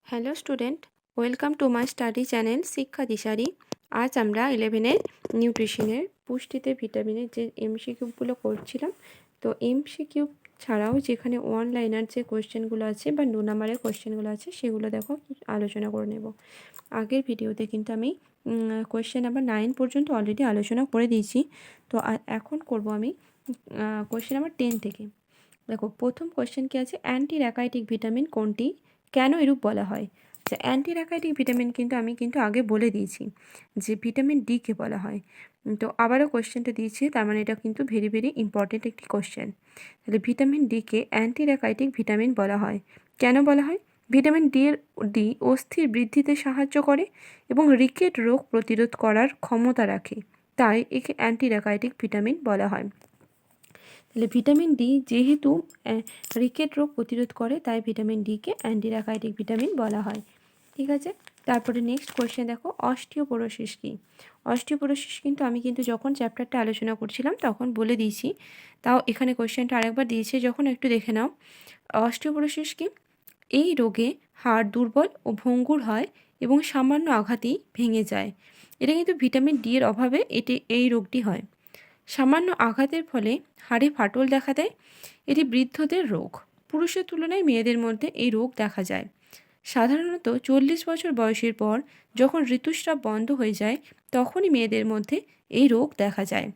Hello student, welcome to my study channel শিক্ষা দিশারি। আজ আমরা 11-এর নিউট্রিশনের পুষ্টিতে ভিটামিনের যে এমসিকিউগুলো করছিলাম। তো এমসিকিউ ছাড়াও যেখানে ওয়ান লাইনার যে কোয়েশ্চেনগুলো আছে বা 2 নাম্বারের কোয়েশ্চেনগুলো আছে সেগুলো দেখো আলোচনা করে নেব। আগের ভিডিওতে কিন্তু আমি কোয়েশ্চেন নাম্বার 9 পর্যন্ত অলরেডি আলোচনা করে দিয়েছি। তো এখন করব আমি কোয়েশ্চেন নাম্বার 10 থেকে। দেখো প্রথম কোয়েশ্চেন কি আছে, অ্যান্টি র্যাকাইটিক ভিটামিন কোনটি, কেন এরূপ বলা হয়? যে অ্যান্টি র্যাকাইটিক ভিটামিন আমি কিন্তু আগে বলে দিয়েছি যে ভিটামিন ডিকে বলা হয়। তো আবারও কোয়েশ্চেনটা দিয়েছি, তার মানে এটা কিন্তু ভেরি ভেরি ইম্পর্টেন্ট একটি কোয়েশ্চেন। তাহলে vitamin decay anti rachitic vitamin বলা হয়। কেন বলা হয়? ভিটামিন ডি অস্থির বৃদ্ধিতে সাহায্য করে এবং রিকেট রোগ প্রতিরোধ করার ক্ষমতা রাখে, তাই একে অ্যান্টি র্যাকাইটিক ভিটামিন বলা হয়। তাহলে ভিটামিন ডি যেহেতু রিকেট রোগ প্রতিরোধ করে, তাই vitamin decay anti rachitic vitamin বলা হয়। ঠিক আছে, তারপরে নেক্সট কোয়েশ্চেন দেখো, অস্টিওপোরোসিস কী? অস্টিওপোরোসিস আমি যখন চ্যাপ্টারটা আলোচনা করছিলাম তখন বলে দিয়েছি, তাও এখানে কোয়েশ্চেনটা আরেকবার দিয়েছে, যখন একটু দেখে নাও। অস্টিওপোরোসিস কী? এই রোগে হাড় দুর্বল ও ভঙ্গুর হয় এবং সামান্য আঘাতেই ভেঙে যায়। এটা কিন্তু ভিটামিন ডি এর অভাবে এই রোগটি হয়। সামান্য আঘাতের ফলে হাড়ে ফাটল দেখা দেয়। এটি বৃদ্ধদের রোগ। পুরুষের তুলনায় মেয়েদের মধ্যে এই রোগ দেখা যায়। সাধারণত 40 বছর বয়সের পর যখন ঋতুস্রাব বন্ধ হয়ে যায়, তখনই মেয়েদের মধ্যে এই রোগ দেখা যায়।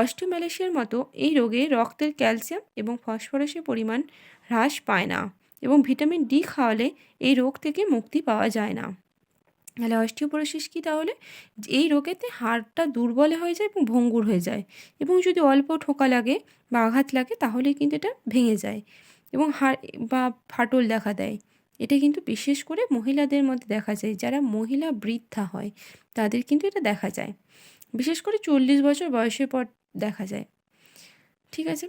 অস্টিওম্যালেশিয়ার মতো এই রোগে রক্তের ক্যালসিয়াম এবং ফসফরাসের পরিমাণ হ্রাস পায় না এবং ভিটামিন ডি খাওয়ালে এই রোগ থেকে মুক্তি পাওয়া যায় না। তাহলে অস্টিওপোরোসিস কী? তাহলে এই রোগেতে হাড়টা দুর্বল হয়ে যায় এবং ভঙ্গুর হয়ে যায়, এবং যদি অল্প ঠোকা লাগে বা আঘাত লাগে তাহলে কিন্তু এটা ভেঙে যায় এবং হাড় বা ফাটল দেখা দেয়। এটা কিন্তু বিশেষ করে মহিলাদের মধ্যে দেখা যায়, যারা মহিলা বৃদ্ধা হয় তাদের কিন্তু এটা দেখা যায়, বিশেষ করে 40 বছর বয়সের পর দেখা যায়। ঠিক আছে,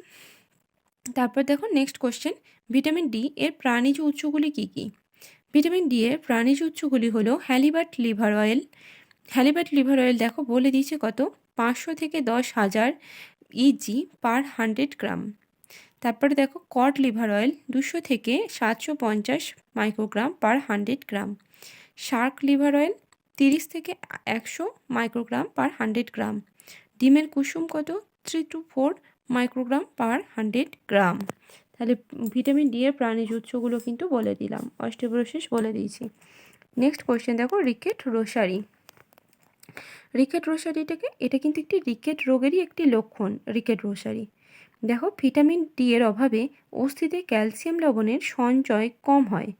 তারপর দেখো নেক্সট কোশ্চেন, ভিটামিন ডি এর প্রাণীজ উৎসগুলি কী কী? ভিটামিন ডি এর প্রাণীজ উৎসগুলি হলো হ্যালিবার্ট লিভার অয়েল। হ্যালিবার্ট লিভার অয়েল দেখো বলে দিয়েছে কত, 500 থেকে 10,000 ইজি পার 100 গ্রাম। তারপরে দেখো কড লিভার অয়েল 200 থেকে 750 মাইক্রোগ্রাম পার 100 গ্রাম। শার্ক লিভার অয়েল 30 থেকে 100 মাইক্রোগ্রাম পার 100 গ্রাম। ডিমের কুসুম কত, 3 to 4 মাইক্রোগ্রাম পার 100 গ্রাম। তাহলে ভিটামিন ডি এর প্রাণীজ উৎসগুলো কিন্তু বলে দিলাম, অস্টিওপোরোসিস বলে দিয়েছি। নেক্সট কোয়েশ্চেন দেখো, রিকেট রোসারি। রিকেট রোসারিটাকে, এটা কিন্তু একটি রিকেট রোগেরই একটি লক্ষণ। রিকেট রোসারি দেখো, ভিটামিন ডি এর অভাবে অস্থিতে ক্যালসিয়াম লবণের সঞ্চয় কম হয়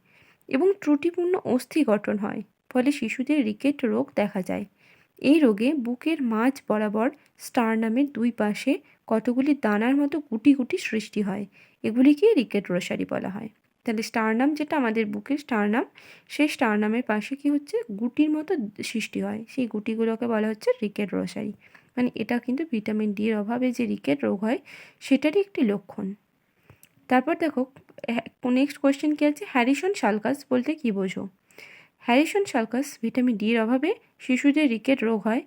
এবং ত্রুটিপূর্ণ অস্থি গঠন হয়, ফলে শিশুদের রিকেট রোগ দেখা যায়। এই রোগে বুকের মাঝ বরাবর স্টারনামের দুই পাশে কতগুলি দানার মতো গুটি গুটি সৃষ্টি হয়, এগুলিকে রিকেট রোসারি বলা হয়। তাহলে স্টারনাম, যেটা আমাদের বুকের স্টারনাম, সেই স্টারনামের পাশে কি হচ্ছে, গুটির মতো সৃষ্টি হয়, সেই গুটিগুলোকে বলা হচ্ছে রিকেট রোসারি। মানে এটা কিন্তু ভিটামিন ডি এর অভাবে যে রিকেট রোগ হয় সেটারই একটি লক্ষণ। তারপর দেখো নেক্সট কোয়েশ্চেন কী আছে, হ্যারিসন সালকাস বলতে কী বোঝো? হ্যারিসন সালকাস ভিটামিন ডি এর অভাবে শিশুদের রিকেট রোগ হয়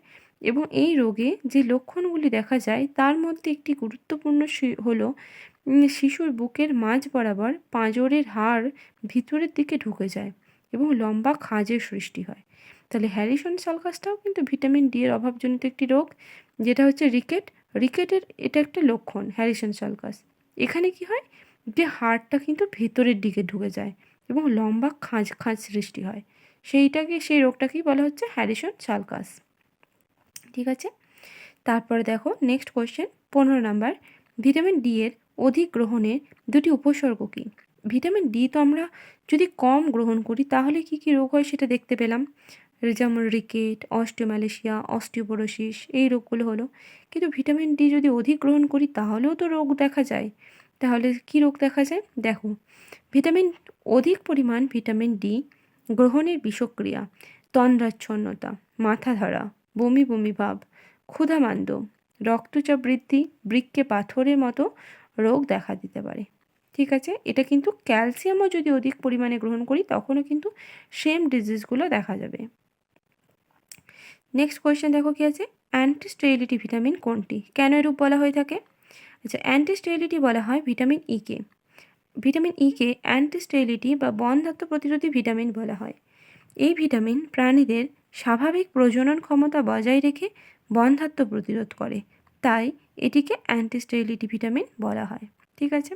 এবং এই রোগে যে লক্ষণগুলি দেখা যায় তার মধ্যে একটি গুরুত্বপূর্ণ হলো শিশুর বুকের মাঝ বরাবর পাঁজরের হাড় ভিতরের দিকে ঢুকে যায় এবং লম্বা খাঁজের সৃষ্টি হয়। তাহলে হ্যারিসন সালকাসটাও কিন্তু ভিটামিন ডি এর অভাবজনিত একটি রোগ, যেটা হচ্ছে রিকেটের এটা একটা লক্ষণ হ্যারিসন সালকাস। এখানে কি হয়, যে হাড়টা কিন্তু ভেতরের দিকে ঢুকে যায় এবং লম্বা খাঁজ সৃষ্টি হয়, সেই রোগটাকেই বলা হচ্ছে হ্যারিসন সালকাস। ঠিক আছে, তারপরে দেখো next question 15 number, vitamin D এর অধিক গ্রহণের দুটি উপসর্গ কী? ভিটামিন ডি তো আমরা যদি কম গ্রহণ করি তাহলে কি কি রোগ হয় সেটা দেখতে পেলাম, যেমন রিকেট, অস্টিওম্যালেশিয়া, অস্টিওপোরোসিস, এই রোগগুলো হলো। কিন্তু ভিটামিন ডি যদি অধিক গ্রহণ করি তাহলেও তো রোগ দেখা যায়। তাহলে কি রোগ দেখা যায় দেখো, অধিক পরিমাণ ভিটামিন ডি গ্রহণের বিষক্রিয়া, তন্দ্রাচ্ছন্নতা, মাথা ধরা, বমি বমি ভাব, ক্ষুধামান্দ্য, রক্তচাপ বৃদ্ধি, বৃক্কে পাথরের মতো রোগ দেখা দিতে পারে। ঠিক আছে, এটা কিন্তু ক্যালসিয়ামও যদি অধিক পরিমাণে গ্রহণ করি তখনও কিন্তু সেম ডিজিজগুলো দেখা যাবে। নেক্সট কোয়েশ্চেন দেখো কি আছে, অ্যান্টিস্টেরিলিটি ভিটামিন কোনটি, কেন এরূপ বলা হয়ে থাকে? আচ্ছা, অ্যান্টিস্টেরিলিটি বলা হয় ভিটামিন ইকে। ভিটামিন ইকে অ্যান্টিস্টেরিলিটি বা বন্ধ্যাত্ব প্রতিরোধী ভিটামিন বলা হয়। এই ভিটামিন প্রাণীদের স্বাভাবিক প্রজনন ক্ষমতা বজায় রেখে বন্ধ্যাত্ব প্রতিরোধ করে, তাই এটিকে অ্যান্টিস্টেরিলিটি ভিটামিন বলা হয়। ঠিক আছে,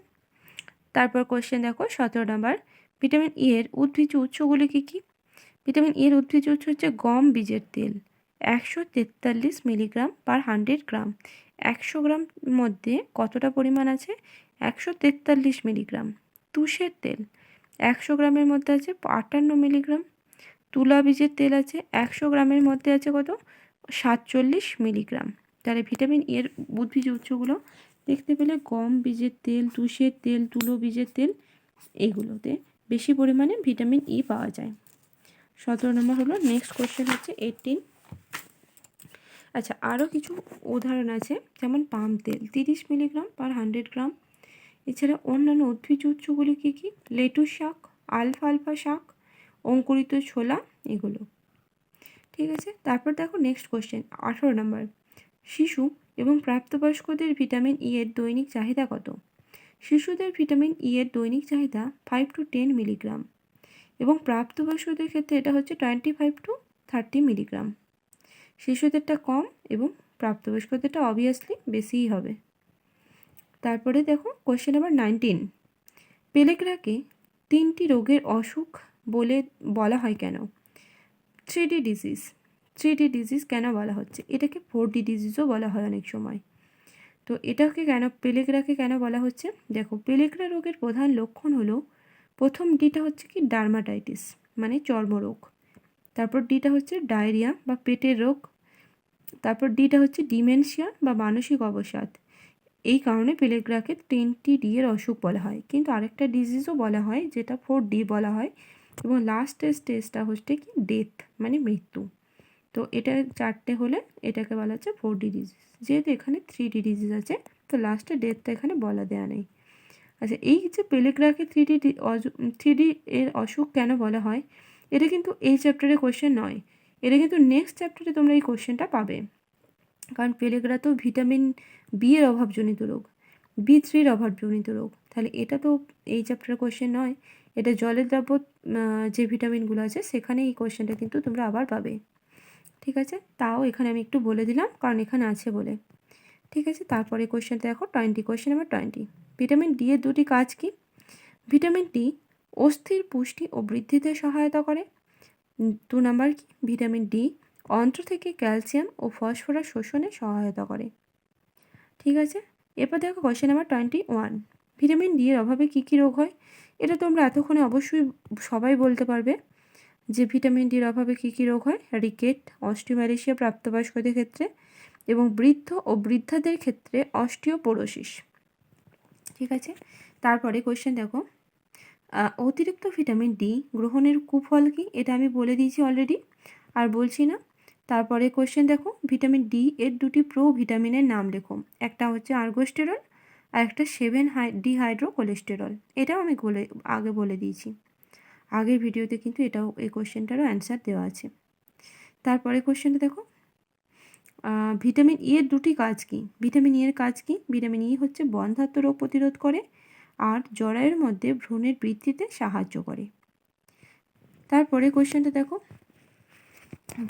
তারপর কোশ্চেন দেখো 17 নম্বর, ভিটামিন ই এর উদ্ভিজ্জ উৎসগুলি কী কী? ভিটামিন ই এর উদ্ভিজ্জ উৎস হচ্ছে গম বীজের তেল, 143 মিলিগ্রাম পার 100 গ্রাম। 100 গ্রাম মধ্যে কতটা পরিমাণ আছে? 143 মিলিগ্রাম। তুষের তেল 100 গ্রামের মধ্যে আছে 58 মিলিগ্রাম। তুলা বীজের তেল আছে 100 গ্রামের মধ্যে আছে কত? 47 মিলিগ্রাম। তাহলে ভিটামিন এর উদ্ভিজ্জ উৎসগুলো দেখতে পেলে গম বীজের তেল, তুষের তেল, তুলো বীজের তেল, এগুলোতে বেশি পরিমাণে ভিটামিন ই পাওয়া যায়। 17 নম্বর হলো। নেক্সট কোশ্চেন হচ্ছে 18। আচ্ছা, আরও কিছু উদাহরণ আছে, যেমন পাম তেল 30 মিলিগ্রাম পার 100 গ্রাম। এছাড়া অন্যান্য উদ্ভিজ্জ উৎসগুলি কী কী? লেটুস শাক, আলফালফা শাক, অঙ্কুরিত ছোলা, এগুলো। ঠিক আছে, তারপর দেখো নেক্সট কোশ্চেন 18 নম্বর, শিশু এবং প্রাপ্তবয়স্কদের ভিটামিন ই এর দৈনিক চাহিদা কত? শিশুদের ভিটামিন ই এর দৈনিক চাহিদা 5 to 10 মিলিগ্রাম এবং প্রাপ্তবয়স্কদের ক্ষেত্রে এটা হচ্ছে 25 to 30 মিলিগ্রাম। শিশুদেরটা কম এবং প্রাপ্তবয়স্কদেরটা অবভিয়াসলি বেশিই হবে। তারপরে দেখো কোশ্চেন নাম্বার 19, পেলেগ্রাকে 3টি রোগের অসুখ বলা হয় কেন? 3D disease. 3D ডিজিজ কেন বলা হচ্ছে? এটাকে 4D ডিজিজও বলা হয় অনেক সময়। তো এটাকে কেন, পেলেগ্রাকে কেন বলা হচ্ছে? দেখো, পেলেগ্রা রোগের প্রধান লক্ষণ হলো, প্রথম ডিটা হচ্ছে কি ডার্মাটাইটিস মানে চর্মরোগ, তারপর ডিটা হচ্ছে ডায়রিয়া বা পেটের রোগ, তারপর ডিটা হচ্ছে ডিমেনশিয়া বা মানসিক অবসাদ। এই কারণে পেলেগ্রাকে 3টি ডি এর অসুখ বলা হয়। কিন্তু আরেকটা ডিজিজও বলা হয় যেটা 4D বলা হয়, এবং লাস্টের স্টেজটা হচ্ছে কি ডেথ মানে মৃত্যু। তো এটা 4টে হলে এটাকে বলা হচ্ছে 4D ডিজিজ। যেহেতু এখানে 3D ডিজিজ আছে, তো লাস্টে ডেথটা এখানে বলা দেওয়া নেই। আচ্ছা, এই যে পেলেগ্রাকে 3D এর অসুখ কেন বলা হয়, এটা কিন্তু এই চ্যাপ্টারের কোশ্চেন নয়, এটা কিন্তু নেক্সট চ্যাপ্টারে তোমরা এই কোশ্চেনটা পাবে। কারণ পেলেগ্রা তো ভিটামিন বি এর অভাবজনিত রোগ, B3 অভাবজনিত রোগ। তাহলে এটা তো এই চ্যাপ্টারের কোশ্চেন নয়, এটা জলের দ্রব্য যে ভিটামিনগুলো আছে সেখানে এই কোশ্চেনটা কিন্তু তোমরা আবার পাবে। ঠিক আছে, তাও এখানে আমি একটু বলে দিলাম কারণ এখানে আছে বলে। ঠিক আছে, তারপরে কোশ্চেনটা দেখো 20, কোশ্চেন নাম্বার 20, ভিটামিন ডি এর দুটি কাজ কি? ভিটামিন ডি অস্থির পুষ্টি ও বৃদ্ধিতে সহায়তা করে। 2 নাম্বার কি? ভিটামিন ডি অন্ত্র থেকে ক্যালসিয়াম ও ফসফরাস শোষণে সহায়তা করে। ঠিক আছে, এরপর দেখো কোশ্চেন নাম্বার 21, ভিটামিন ডি এর অভাবে কী কী রোগ হয়? এটা তোমরা এতক্ষণে অবশ্যই সবাই বলতে পারবে যে ভিটামিন ডির অভাবে কী কী রোগ হয়। রিকেট, অস্টিওম্যালেশিয়া প্রাপ্তবয়স্কদের ক্ষেত্রে, এবং বৃদ্ধ ও বৃদ্ধাদের ক্ষেত্রে অস্টিওপোরোসিস। ঠিক আছে, তারপরে কোশ্চেন দেখো, অতিরিক্ত ভিটামিন ডি গ্রহণের কুফল কি? এটা আমি বলে দিয়েছি অলরেডি, আর বলছি না। তারপরে কোশ্চেন দেখো, ভিটামিন ডি এর দুটি প্রো ভিটামিনের নাম লেখো। একটা হচ্ছে আর্গোস্টেরল আর একটা 7-ডিহাইড্রোকোলেস্টেরল। এটাও আমি আগে বলে দিয়েছি, আগের ভিডিওতে কিন্তু এটাও, এই কোশ্চেনটারও অ্যান্সার দেওয়া আছে। তারপরে কোশ্চেনটা দেখো, ভিটামিন ই এর দুটি কাজ কি? ভিটামিন ই এর কাজ কি? ভিটামিন ই হচ্ছে বন্ধ্যাত্ব রোগ প্রতিরোধ করে আর জরায়ুর মধ্যে ভ্রূণের বৃদ্ধিতে সাহায্য করে। তারপরে কোশ্চেনটা দেখো,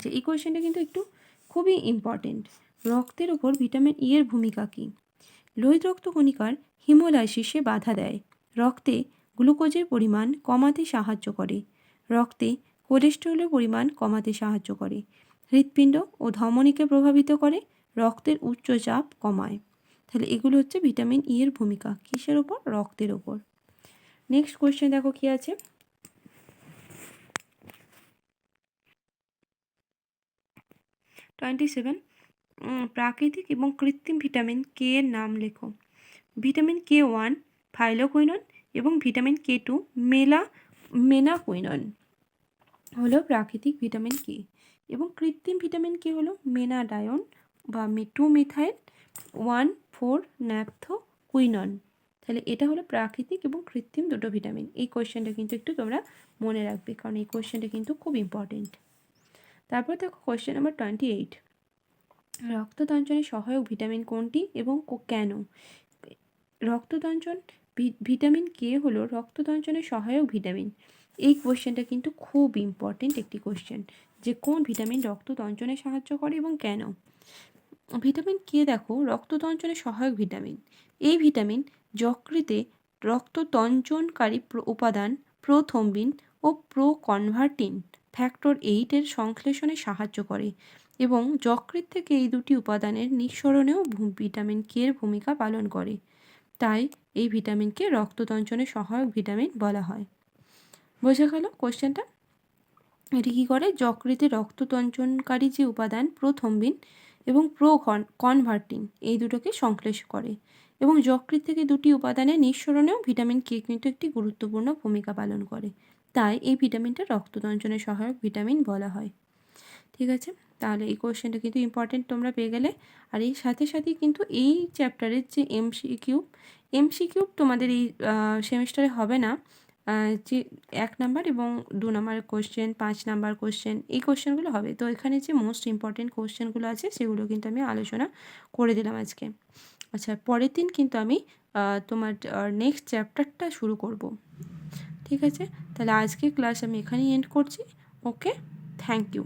যে এই কোশ্চেনটা কিন্তু একটু খুবই ইম্পর্টেন্ট। রক্তের ওপর ভিটামিন ই এর ভূমিকা কী? লোহিত রক্তকণিকার হিমোলাইসিসে বাধা দেয়, রক্তে গ্লুকোজের পরিমাণ কমাতে সাহায্য করে, রক্তে কোলেস্টেরলের পরিমাণ কমাতে সাহায্য করে, হৃৎপিণ্ড ও ধমনীকে প্রভাবিত করে, রক্তের উচ্চ চাপ কমায়। তাহলে এগুলো হচ্ছে ভিটামিন ই এর ভূমিকা কিসের ওপর? রক্তের ওপর। নেক্সট কোয়েশ্চেন দেখো কি আছে, 27, প্রাকৃতিক এবং কৃত্রিম ভিটামিন কে এর নাম লেখো। ভিটামিন K1 ফাইলোকুইনন এবং ভিটামিন K2 মেনাকুইনন হলো প্রাকৃতিক ভিটামিন কে, এবং কৃত্রিম ভিটামিন কে হলো মেনাডায়ন বা 2-মিথাইল-1,4-ন্যাপথোকুইনন। তাহলে এটা হলো প্রাকৃতিক এবং কৃত্রিম দুটো ভিটামিন। এই কোয়েশ্চেনটা কিন্তু একটু তোমরা মনে রাখবে কারণ এই কোয়েশ্চেনটা কিন্তু খুব ইম্পর্টেন্ট। তারপর দেখো কোয়েশ্চেন নাম্বার 28, রক্ততঞ্চনে সহায়ক ভিটামিন কোনটি এবং কেন? রক্ততঞ্চন ভিটামিন কে হলো রক্ততঞ্চনের সহায়ক ভিটামিন। এই কোশ্চেনটা কিন্তু খুব ইম্পর্টেন্ট একটি কোশ্চেন, যে কোন ভিটামিন রক্ততঞ্চনে সাহায্য করে এবং কেন। ভিটামিন কে দেখো রক্ততঞ্চনে সহায়ক ভিটামিন। এই ভিটামিন যকৃতে রক্ততঞ্চনকারী উপাদান প্রোথ্রম্বিন ও প্রোকনভার্টিন ফ্যাক্টর 8 এর সংশ্লেষণে সাহায্য করে এবং যকৃৎ থেকে এই দুটি উপাদানের নিঃসরণেও ভিটামিন কে এর ভূমিকা পালন করে। তাই এই ভিটামিনকে রক্ততঞ্চনের সহায়ক ভিটামিন বলা হয়। বোঝা গেল কোশ্চেনটা? এটি কী করে, যকৃতে রক্ততঞ্চনকারী যে উপাদান প্রোথ্রম্বিন এবং কনভার্টিন এই দুটোকে সংশ্লেষ করে এবং যকৃৎ থেকে দুটি উপাদানের নিঃসরণেও ভিটামিন কে কিন্তু একটি গুরুত্বপূর্ণ ভূমিকা পালন করে। তাই এই ভিটামিনটা রক্ততঞ্চনের সহায়ক ভিটামিন বলা হয়। ঠিক আছে, তাহলে এই কোশ্চেনটা কিন্তু ইম্পর্টেন্ট, তোমরা পেয়ে গেলে। আর এই সাথে সাথেই কিন্তু এই চ্যাপ্টারের যে এমসিকিউ তোমাদের এই সেমিস্টারে হবে না, যে 1 নাম্বার এবং 2 নাম্বারের কোশ্চেন, 5 নাম্বার কোশ্চেন, এই কোশ্চেনগুলো হবে। তো এখানে যে মোস্ট ইম্পর্টেন্ট কোশ্চেনগুলো আছে সেগুলো কিন্তু আমি আলোচনা করে দিলাম আজকে। আচ্ছা, পরের দিন কিন্তু আমি তোমার নেক্সট চ্যাপ্টারটা শুরু করব। ঠিক আছে, তাহলে আজকে ক্লাস আমি এখানেই এন্ড করছি। ওকে, থ্যাংক ইউ।